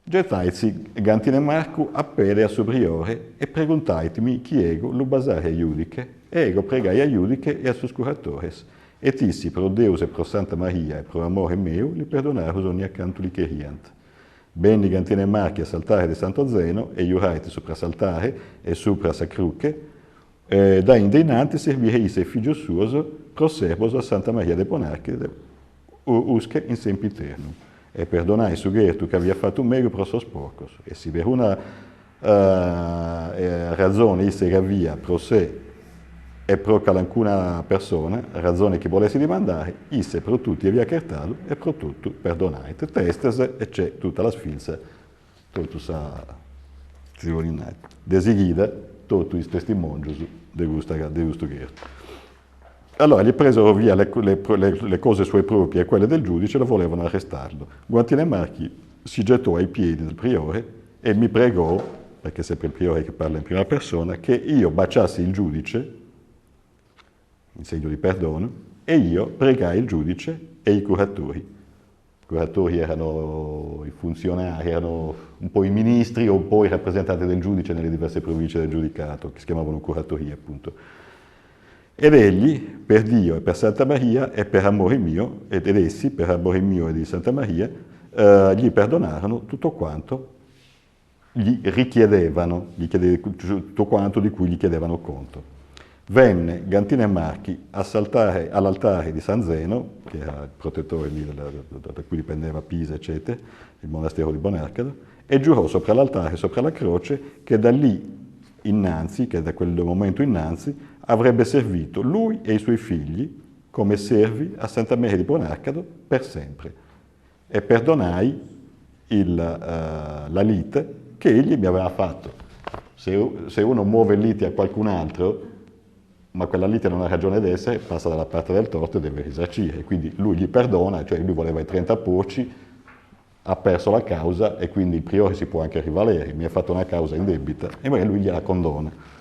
Getaitsi Gantine Marcu appele a superiore e preguntaitmi chi ego lo basare a giudice, e ego pregai a giudice e a sus curatores, e tissi pro Deus e pro Santa Maria e pro amore meu li perdonaros ogni accanto li cheriant. Benni Gantine Marchi a saltare di Santo Zeno e iuraiti sopra saltare e sopra sacruche, da indeinante servire isse figlio suo pro servos a Santa Maria de Bonarche usque in sempiternum. E perdonai su Gertu che aveva fatto un meglio pro sos porcos. E se per una ragione isse avvia pro sé e pro calancuna persona, ragione che volessi dimandare, isse pro tutti avvia chertato e pro tutto perdonai. Testes e c'è tutta la sfilza, tutto sa desigida, tutto i testimoni di questo Gertu. Allora gli presero via le cose sue proprie e quelle del giudice e lo volevano arrestarlo. Guantine Marchi si gettò ai piedi del priore e mi pregò, perché è sempre il priore che parla in prima persona, che io baciassi il giudice, in segno di perdono, e io pregai il giudice e i curatori. I curatori erano i funzionari, erano un po' i ministri o un po' i rappresentanti del giudice nelle diverse province del giudicato, che si chiamavano curatorie appunto. Ed egli, per Dio e per Santa Maria e per amore mio, ed essi, per amore mio e di Santa Maria, gli perdonarono tutto quanto gli richiedevano, tutto quanto di cui gli chiedevano conto. Venne Gantine Marchi all'altare di San Zeno, che era il protettore lì da cui dipendeva Pisa, eccetera, il monastero di Bonarcado, e giurò sopra l'altare, sopra la croce, che da lì innanzi, che da quel momento innanzi, avrebbe servito lui e i suoi figli come servi a Santa Maria di Bonarcado per sempre. E perdonai la lite che egli mi aveva fatto. Se uno muove liti a qualcun altro, ma quella lite non ha ragione d'essere, passa dalla parte del torto e deve risarcire. Quindi lui gli perdona, cioè lui voleva i 30 porci, ha perso la causa e quindi il priore si può anche rivalere. Mi ha fatto una causa indebita e magari lui gliela condona.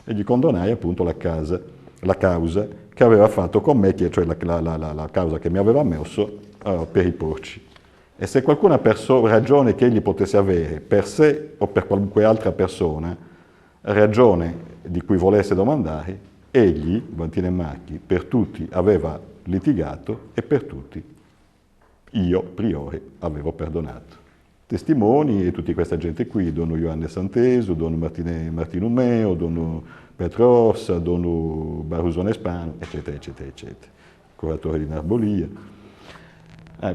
E gli condonai appunto la causa che aveva fatto con me, cioè la causa che mi aveva messo per i porci. E se qualcuno ha ragione che egli potesse avere per sé o per qualunque altra persona, ragione di cui volesse domandare, egli, Guantine Marchi, per tutti aveva litigato e per tutti io, priore, avevo perdonato. Testimoni e tutta questa gente qui, Dono Ioanne Santesu, Dono Martino Meo, Dono Petro Orsa, Dono Barusone Spano, eccetera, eccetera, eccetera. Curatore di Narbolia.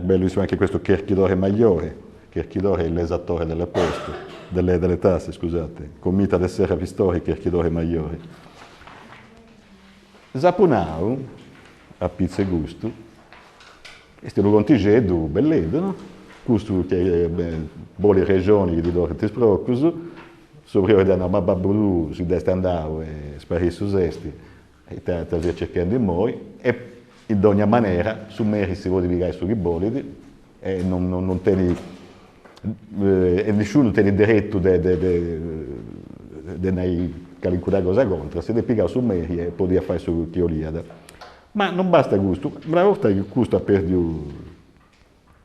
Bellissimo anche questo Cherchidore Magliore. Cherchidore è l'esattore delle poste, delle tasse, scusate. Comita de Serra Pistori, Cherchidore Magliore. Zapunau, a pizza e gusto, e stiamo contigedo belledo, no? Questo che buone regioni di dove ti sprocco, sopra da una babulu si desta andavo e spari su zesti, e te cercando di moi, e in ogni maniera, su meri si vuole divigare sui bolidi, e non tieni, e nessuno tiene diretto di calcolare cosa contro, si deve piegare su meri e poi fare su chioliada. Ma non basta gusto, una volta che questo ha perduto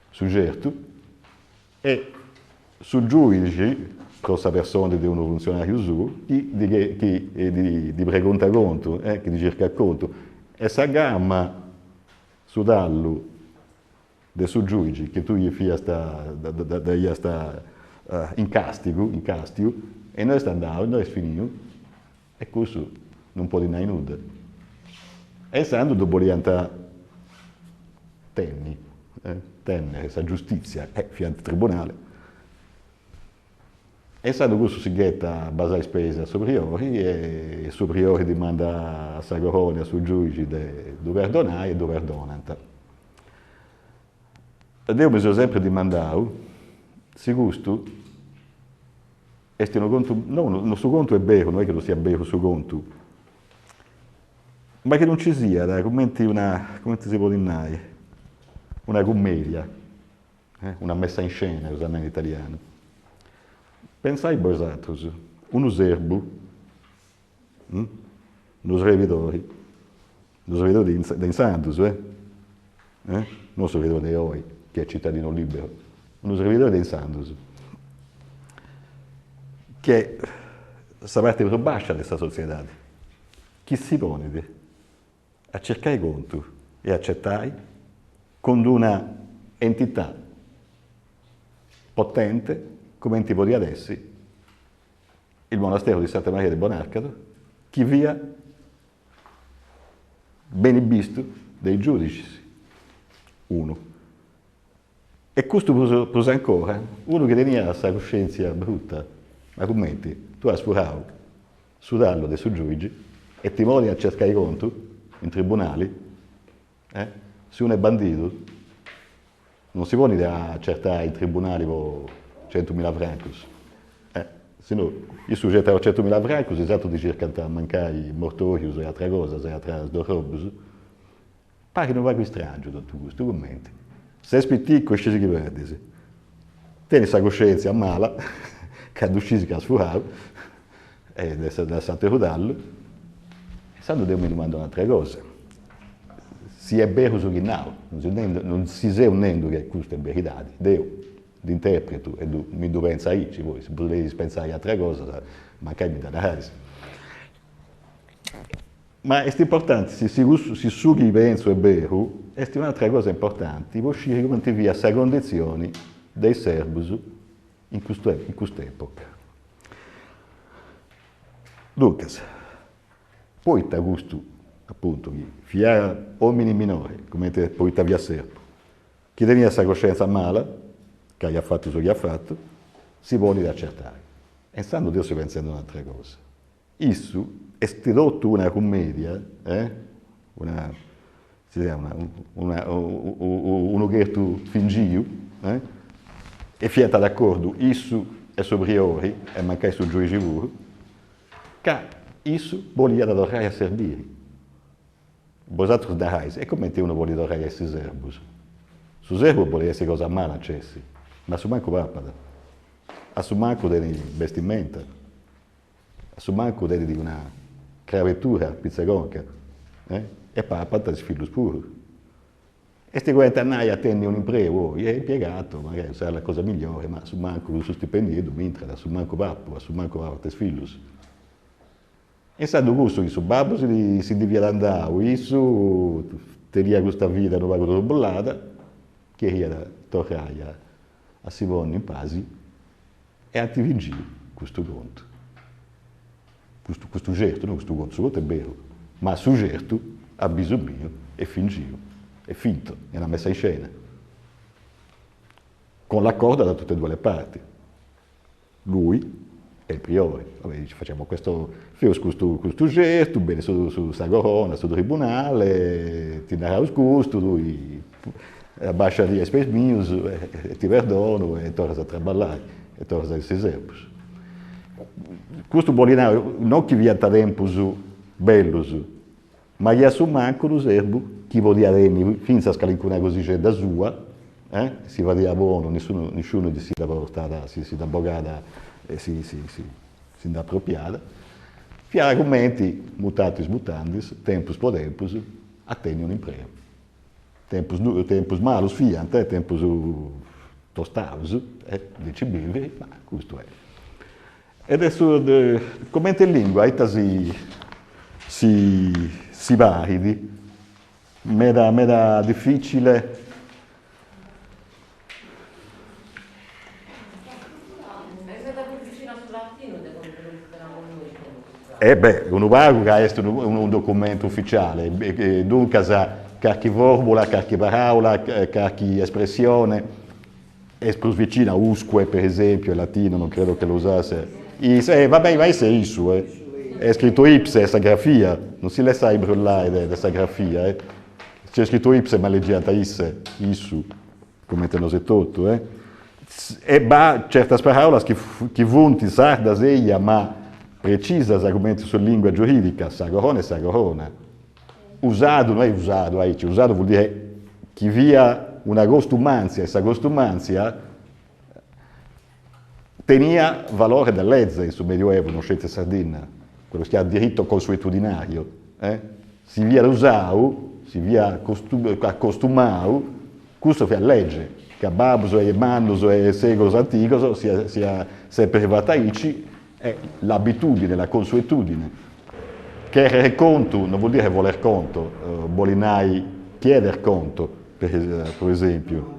su Gertu, e su giudici, questa persona di un funzionario su, di pregunta conto, che di cerca conto, e sa gamma su dallo de su giudici che tu gli fia sta in castigo, e noi sta andando, noi finito, e questo non può dire nulla. E essendo dopo diventa tenne, questa giustizia, fiante tribunale. E essendo questo si ghetta a basare spese a superiori, e i superiori dimanda a Sagorone, a sul giudice, dove perdonare e dove perdonant. Ed io mi sono sempre domandato, se questo, non su conto è vero, non è che lo sia vero su conto, ma che non ci sia, come si può dire, una commedia, una messa in scena, usando in italiano. Pensai vosatos, uno serbo, uno servidore di Santos, non servidore di Oi, che è cittadino libero, uno servidore di Santos, che questa parte più bassa di questa società, chi si pone a cercare conto e accettare con una entità potente come in tipo di adesso il monastero di Santa Maria del Bonarcado, che via bene visto dei giudici, uno. E questo può ancora, uno che tenia questa coscienza brutta, ma commenti, tu hai sfurato su dallo dei suoi giudici e ti muovi a cercare conto in tribunali, se uno è bandito, non si può dire a accertare in tribunali con 100.000 francos. Se no, io soggetto a 100.000 francos, esatto di circa a mancare mortorius e altre cose, e altre robes. Pare che non va qui strangio tutto questo, commenti. Se spitticco, scesi che perdi. Tieni questa coscienza mala, che ha uscito che ha sfurato, e da Santo Rodallo, e sanno Dio mi domanda un'altra cosa. Si è vero su chi non si sa unendo che questo è verità, Dio. L'interpreto e mi devo pensare io, voi se potete pensare a altre cose, magari mi dà la rasa. Ma è importante, se si sughi penso è vero, è un'altra cosa importante, può uscire come ti via questa condizione dei serbus in quest'epoca. Lucas, poi ti gusto, appunto, fiare uomini minori, come poi ti via serbo, chi tenia questa coscienza mala, che ha fatto ciò che ha fatto, si vuole da accertare. E stando Dio si pensa ad un'altra cosa. Isso è strodotto una commedia, uno gerto fingio, e fiata d'accordo, isso è sobriori, e mancai su giudice puro, che isso volia da dorare a servire. Vosotros darais, e come uno vuole dorare a questi serbus? Su serbo vuole essere cosa male accessi. Ma su manco papada, a su manco delle vestimenta, a su manco di una creatura pizzagonca, e papada di figlio puro. E sti 40 anni attendi un imprego, è impiegato, magari sarà la cosa migliore, ma su manco su stipendio, mentre a su manco pappo, a su manco pappa figlio. E sa gusto che su babbo si devia andare, isso tenia questa vita non va con la bollata, che era torrare a Sivonne in Pasi e a ti vinci questo conto. Questo gesto, non questo conto è vero, ma su gesto ha bisogno è fingio, è finto, è una messa in scena, con l'accordo da tutte e due le parti. Lui e il priore, vabbè, dice, facciamo questo gesto, bene su Sagorona, sul tribunale, ti darà il gusto, lui abbascia di space news, ti perdono e torna a traballare, e torna a essere serbus. Questo bolinario non che via tempo su bellus, ma che su manco lo serbo, chi vuole dire finza scalincuna così c'è da sua, si va di buono, nessuno si dà portata, si dà bogata e si dà appropriata. Fiara commenti, mutatis mutandis, tempus pro tempus, attendono in prego. Tempus malus fiant, tempus tostaus, dice Bilvi, ma questo è. E adesso, commenti in lingua, si varidi, meda difficile. Un vago che è un documento ufficiale, dunque qualche formula, qualche parola, qualche espressione, è più vicina a usque per esempio, in latino non credo che lo usasse. Vabbè, vai se isso, è scritto ipse, questa grafia, non si le sai brullare di questa grafia, c'è scritto ipse ma leggiata isse, isso, come te lo sei tutto, E certe parole che vunti sarda seia, ma precisa argomenti sulla lingua giuridica, sagorona e sagorona. Usato non è usato, usato vuol dire che via una costumanzia, e questa costumanzia tenia valore da legge sul Medioevo, non scienza sardina, quello che ha diritto consuetudinario. Si via usato, si via accostumato, questo fa legge, che a babus e manus e secoli antichi si è privata ici, è l'abitudine, la consuetudine. Chiedere conto non vuol dire voler conto, Bolinai chieder conto, per esempio.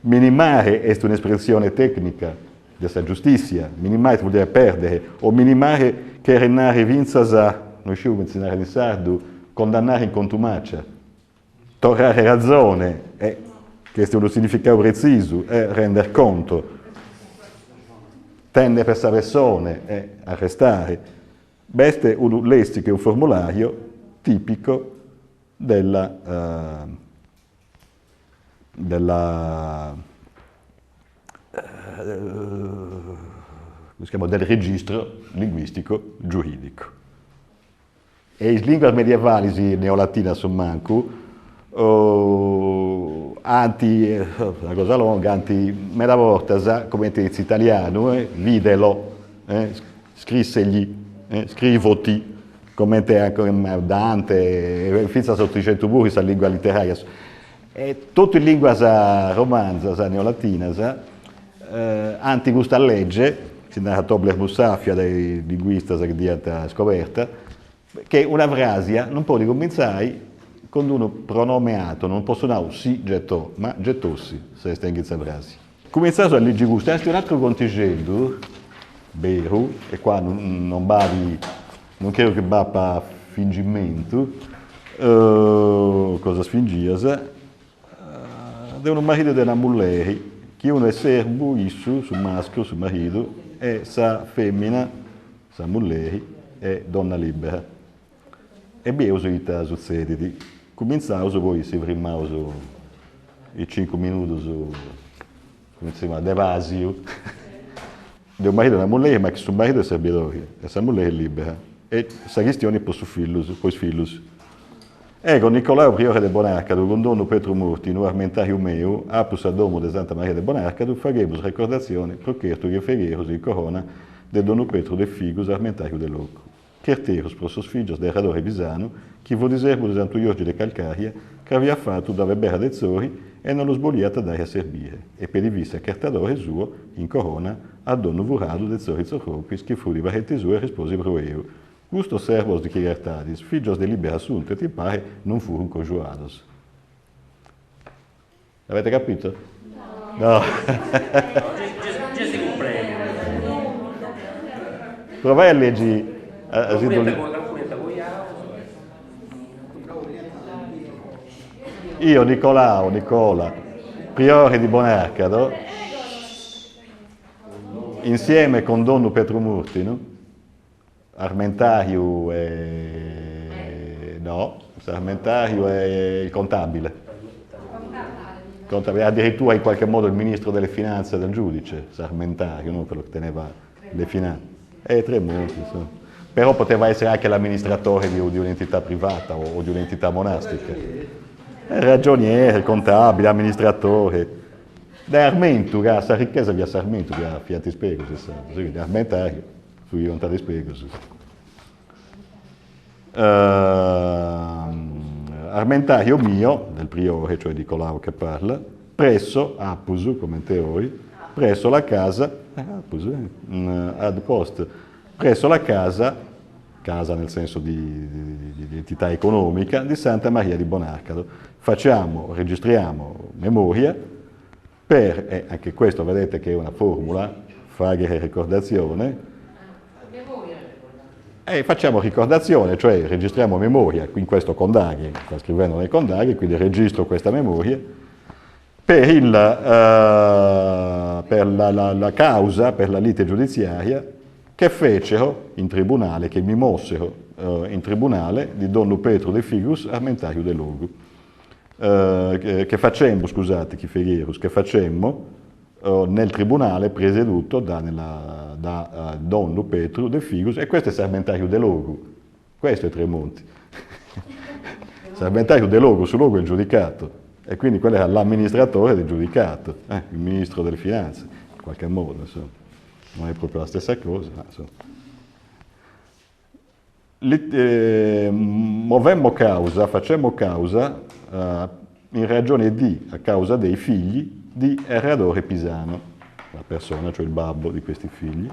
Minimare è un'espressione tecnica della giustizia, minimare vuol dire perdere, o minimare che renare vinzasa, noi sciù menzionare in sardo, condannare in contumacia. Torrare ragione, questo è uno significato preciso, è rendere conto. Tende per persone, è arrestare. Questo è un lessico, è un formulario tipico del registro linguistico giuridico. E in lingua medievali neolatina su manco, una cosa longa, mera volta, come in italiano, videlo, scrissegli, scrivoti, come anche Dante, fino a 800 burri, la lingua letteraria. E tutto in lingua romanza, neolatina, anti gusta legge, si narra Tobler Mussafia, dei linguisti che diventa scoperta, che una frasia non può ricominciare con uno pronomeato, non posso dire sì gettò, ma gettossi, se sta in questa frase. Cominciato a leggere gusto, è un altro contingente, vero, e qua non credo che va per fingimento, cosa sfingiasa, di un marito di una mulher, che uno è serbo, isso, su maschio, su marito, e sa femmina, sa mulher, è donna libera. E beh, usuita succediti. Cominciamo poi, se prima i 5 minuti, come si chiama, devasio, di un marito e una mulher, ma che suo marito è servitore, e sa mulher è libera. E sa questione poi su figli. Ecco, Nicolao Priore de Bonarcado, con Donno Petro Murti, no armentario meu, apus ad domo de Santa Maria de Bonarcado, faguemos recordazione pro certo referiros in corona de Donno Petro de Figus, armentario de Loco. Certeros pro sos filhos de Radore Bisano, que vo diserbo de Santo Giorgio de Calcaria, che aveva fatto da Berra de Zori e non lo sbogliata dai a servire, e per divisa Cartadore suo, in corona, a Donno Vurado de Zori Zocropis, che fu di Varrete sua e risposi Broeu. Gusto servos de libertadis, filhos de libera sunt, ti pare, non furono congiurados. Avete capito? No. Gesù premio. Provai a leggere. Io, Nicola, priore di Bonarcado, insieme con Donno Petro Murti, no? Armentario Armentario è il contabile. Addirittura in qualche modo il ministro delle finanze del giudice, Armentario, no? Quello che teneva le finanze. Tremonti, insomma. Però poteva essere anche l'amministratore di un'entità privata o di un'entità monastica. Ragioniere, contabile, amministratore. Da Armento, questa ricchezza via Sarmento, via Fiat Spiego, da Armentario. Sui volontari Spegus. Armentario mio, del priore, cioè di coloro che parla, presso Apus, come teori, presso la casa, ad post, presso la casa nel senso di entità economica, di Santa Maria di Bonarcado. Registriamo memoria per, anche questo vedete che è una formula, fare ricordazione, e facciamo ricordazione, cioè registriamo memoria, in questo Condaghi, sta scrivendo nel Condaghi, quindi registro questa memoria, per la causa, per la lite giudiziaria, che fecero in tribunale, che mi mossero in tribunale di Donno Petro de Figus, armentario de Logo. Che facemmo nel tribunale presieduto da Donno Petro de Figus, e questo è Sarmentario de Logo, questo è Tremonti. Sarmentario de Logo, su Logo è il giudicato, e quindi quello era l'amministratore del giudicato, il ministro delle finanze, in qualche modo, insomma. Non è proprio la stessa cosa, ma insomma. Facemmo causa in ragione a causa dei figli di Erradore Pisano, la persona, cioè il babbo di questi figli,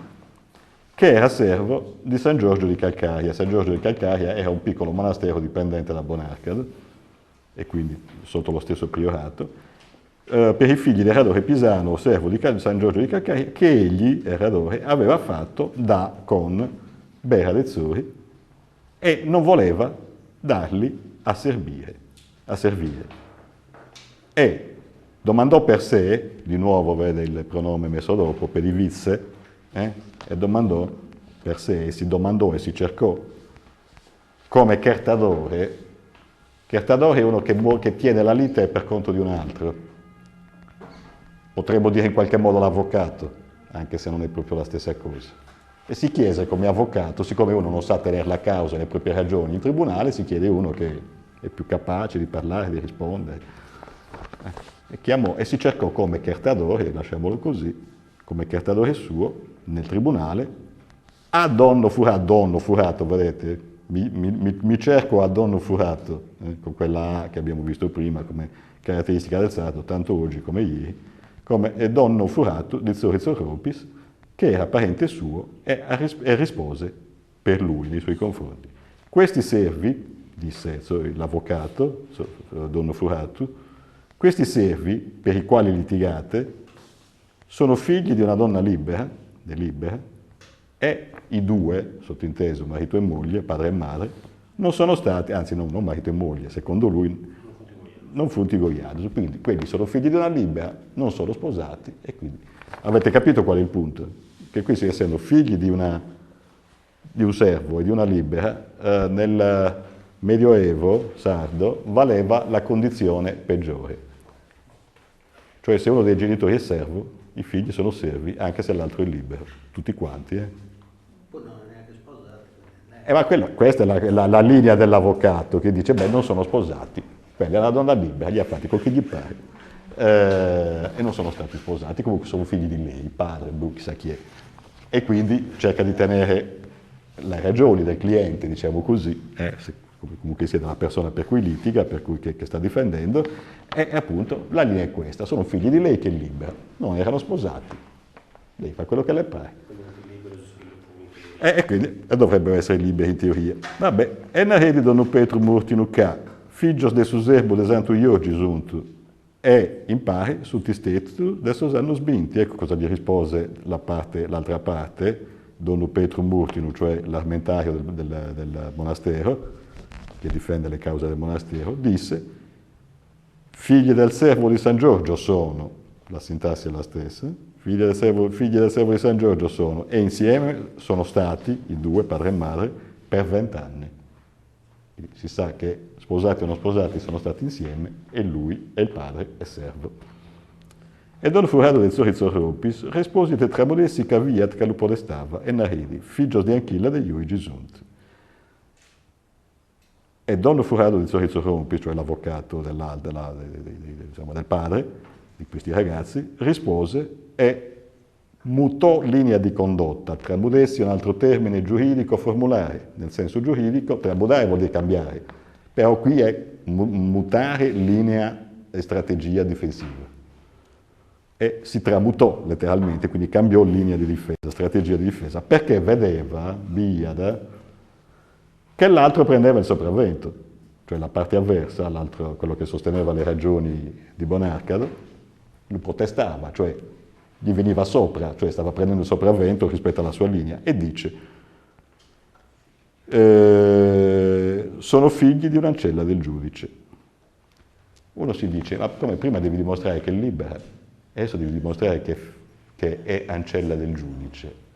che era servo di San Giorgio di Calcaria. San Giorgio di Calcaria era un piccolo monastero dipendente da Bonarcado, e quindi sotto lo stesso priorato, per i figli d'Eradore Pisano, servo di San Giorgio di Calcaria, che egli, Eradore, aveva fatto da con Bera d'Ezzori e non voleva darli a servire. E domandò per sé, di nuovo vede il pronome messo dopo, per i vizze, e domandò per sé, si domandò e si cercò come Chertadore. Chertadore è uno che tiene la lite per conto di un altro. Potremmo dire in qualche modo l'avvocato, anche se non è proprio la stessa cosa. E si chiese come avvocato, siccome uno non sa tenere la causa e le proprie ragioni in tribunale, si chiede uno che è più capace di parlare, di rispondere. E si cercò come Chertadore, lasciamolo così, come Chertadore suo, nel tribunale, a Donno Furato, vedete? Mi cerco a Donno Furato, con quella A che abbiamo visto prima come caratteristica del sardo, tanto oggi come ieri, come Donno Furato di Zorizorropis, che era parente suo e rispose per lui nei suoi confronti. Questi servi, disse l'avvocato, Donno Furato, questi servi per i quali litigate sono figli di una donna libera, e i due, sottinteso marito e moglie, padre e madre, non sono stati, anzi non marito e moglie, secondo lui, non fruntigoiados, quindi quelli sono figli di una libera, non sono sposati, e quindi avete capito qual è il punto? Che questi, essendo figli di un servo e di una libera, nel Medioevo sardo valeva la condizione peggiore. Cioè se uno dei genitori è servo, i figli sono servi, anche se l'altro è libero, tutti quanti. Poi non è neanche sposato. Ma questa è la linea dell'avvocato che dice, beh, non sono sposati, quella è una donna libera, gli ha fatti col che gli pare, e non sono stati sposati, comunque sono figli di lei, padre, chissà chi è. E quindi cerca di tenere le ragioni del cliente, diciamo così, comunque sia della persona per cui litiga, per cui che sta difendendo, e appunto la linea è questa, sono figli di lei che è libera, non erano sposati, lei fa quello che le pare. E quindi dovrebbero essere liberi in teoria. Vabbè, e na rede Donno Petro Murtinu K, figlios de Suserbo de Santo Iogi Giunto, e impari su ti stesso adesso hanno sbinti. Ecco cosa gli rispose l'altra parte, Donno Petro Murtinu, cioè l'armentario del monastero, che difende le cause del monastero, disse: figli del servo di San Giorgio sono, la sintassi è la stessa, figli del servo di San Giorgio sono, e insieme sono stati, i due, padre e madre, per 20 anni. Quindi si sa che sposati o non sposati sono stati insieme, e lui e il padre è servo. E Don Furado del Zorizorropis resposite tramodessi caviat che lo podestava, e naridi, figlios di Anchilla degli Ui Gisunt. E Don Furado del Zorizorropis, cioè l'avvocato del padre, di questi ragazzi, rispose e mutò linea di condotta. Tramudessi è un altro termine giuridico formulare, nel senso giuridico, tramudare vuol dire cambiare, però qui è mutare linea e strategia difensiva. E si tramutò letteralmente, quindi cambiò linea di difesa, strategia di difesa, perché vedeva, Biada, che l'altro prendeva il sopravvento, cioè la parte avversa, l'altro, quello che sosteneva le ragioni di Bonarcado, lo protestava, cioè gli veniva sopra, cioè stava prendendo il sopravvento rispetto alla sua linea, e dice sono figli di un'ancella del giudice. Uno si dice, ma come prima devi dimostrare che è libera, adesso devi dimostrare che è ancella del giudice.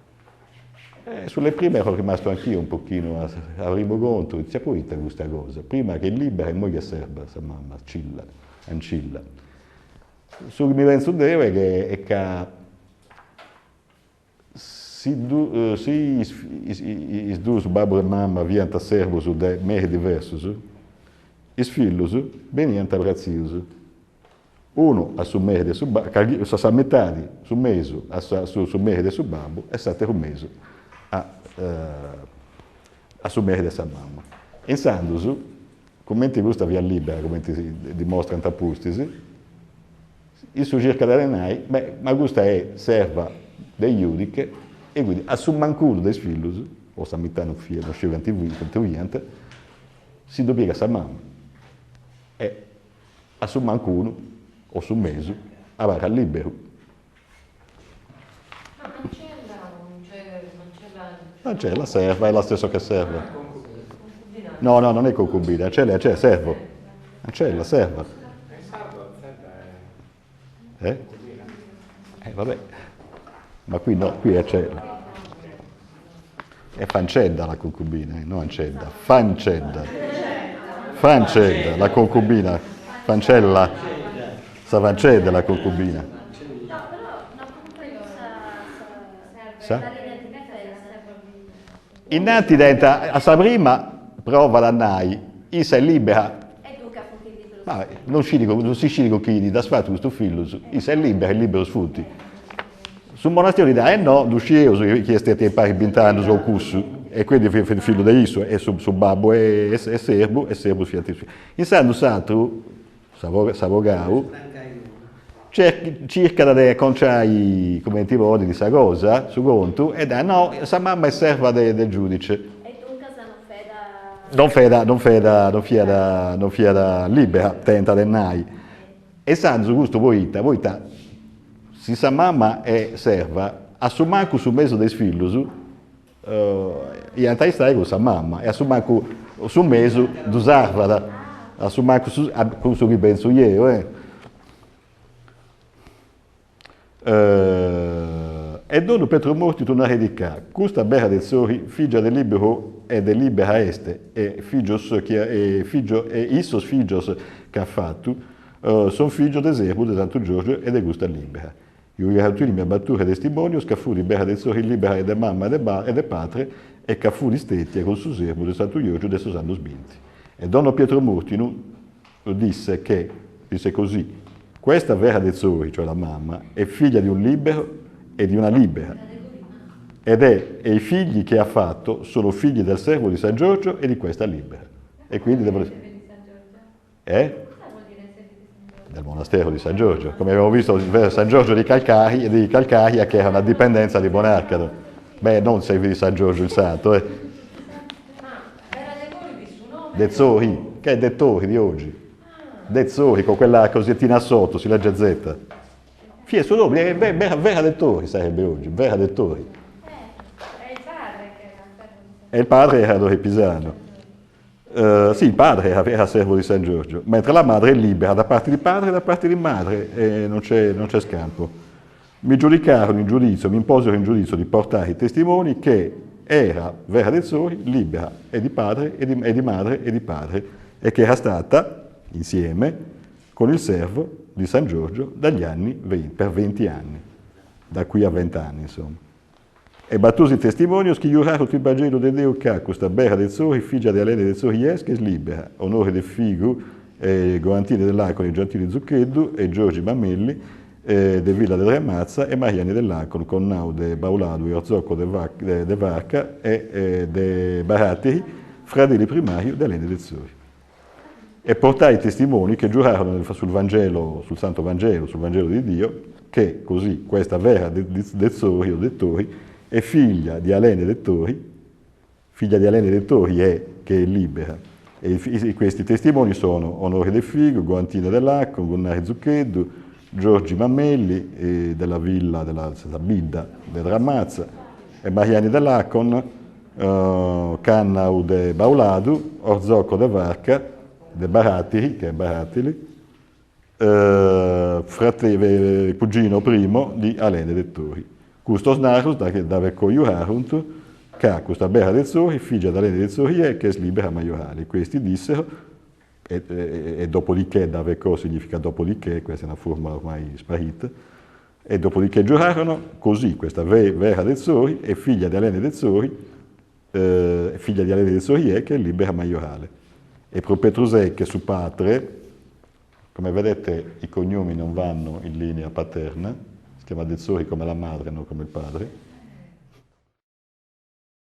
Sulle prime ero rimasto anch'io un pochino a ribogonto, c'è poi questa cosa, prima che è libera e moglie serba, sa mamma, ancilla. Su mi penso deve che è che si is dus babbo e mamma vianta servus de mehe diversus, is fillus veniant abrazius. Uno a su mehe de su babbo, sa metadi su mesu su mehe de su babbo e sate un mesu a su mehe de sa mamma. In Sandus, commenti questa via libera, come si dimostra in Tapustis, il suo circa da renai, ma questa è serva dei giudice E quindi a su mancuno dei figli, o sa metà non scrive antiviante, si dobbiega a sa mamma. E a su mancuno, o su mese, aveva libero. Ma non c'è Non c'è, la serva, è la stessa che serve. concubinato. No, non è concubina, c'è servo. C'è la serva. Vabbè. Ma qui no, qui è cella. È fancedda la concubina, non ancedda. Fancedda. Fancedda, la concubina. Fancella. Sa fancedda la concubina. No, però una concorrenza Sa? serve. Innanzi diventa, a sa prima prova l'annai, se è libera. E tu che appunti di Ma non si sceglie con chi da sfatto questo figlio, se è libero sfrutti. Sul monastero di no, l'uscire che è stato pari bintando sul cussu, e quindi il figlio di Isu, e su babbo e serbo fiat. In sanno satro, savogau, cerca di conciare come ti vuole di sa cosa, su conto, e no, sa mamma è serva del giudice. E dunque non feda. Non fieda libera, tenta del nai. E sanno su questo voita, si sa mamma è serva, a su manco su mezzo dei figli, e antai stai con sa mamma, e a su manco su mezzo d'usarvada, a su manco con su ribenzo io, E dono Petro morti tornare di ca, questa berra del sori, figlia del libero e del libera este, e issos figlios che ha fatto, sono figlio del servo di Santo Giorgio e de gusta libera. Io i mia battura testimonio, scaffuri berra del sori libera e de mamma e de padre, e caffuri stetti con su servo di Santo Giorgio de Susanno Sbinti. E dono Pietro Mortinu disse così, questa vera del sori, cioè la mamma, è figlia di un libero e di una libera. E i figli che ha fatto sono figli del servo di San Giorgio e di questa libera. E quindi devono... Del monastero di San Giorgio. Come abbiamo visto, San Giorgio di Calcaria, che era una dipendenza di Bonarcado. Beh, non servi di San Giorgio il santo, Era di suo nome. Dezzori, che è Dettori di oggi. Dezzori, con quella cosettina sotto, si legge Z. Fie suo nome, Vera Dettori sarebbe oggi, Vera Dettori. È il padre che era servo. E il padre era Dore Pisano. Sì, il padre era servo di San Giorgio, mentre la madre è libera da parte di padre e da parte di madre, e non c'è scampo. Mi giudicarono in giudizio, mi imposero in giudizio di portare i testimoni che era Vera Dezzori libera e di padre e di madre e di padre, e che era stata insieme con il servo di San Giorgio dagli anni 20, per 20 anni, da qui a 20 anni insomma. E battusi testimonios che giurarono il Vangelo di Dio che questa Berra del Sori, figlia di Alene del Sori Esches, libera, onore del figo, Goantini dell'Acolo e Giantini Zucchetto, e Giorgi Mamelli, de Villa del Remazza, e Mariani dell'Acolo, con Nau de Baulado e Orzocco de Varca e de Barateri, fratelli primari di Alene del Sori. E portai i testimoni che giurarono sul Vangelo, sul Santo Vangelo, sul Vangelo di Dio, che così questa Vera del Sori o Dettori è figlia di Alene Dettori è che è libera. E questi testimoni sono Onore De Figo, Goantino dell'Acco, Gunnari Zucchetto, Giorgi Mammelli della Villa della Bidda del Ramazza, e Mariani dell'Accon, Cannau de Baulado, Orzocco de Varca, de Baratiri, che è Baratili, cugino primo di Alene Dettori. Custos narus da vecco iurarunt, che questa Berra del Sori, figlia d'Alene del Sori, che è libera maiorale. Questi dissero, e dopodiché, da vecco significa dopodiché, questa è una forma ormai sparita, e dopodiché giurarono, così questa Vera del Sori è figlia di Alene del Sori, che è libera maiorale. E pro Petrusecche su Patre, come vedete i cognomi non vanno in linea paterna, si chiama Dezzori come la madre, non come il padre,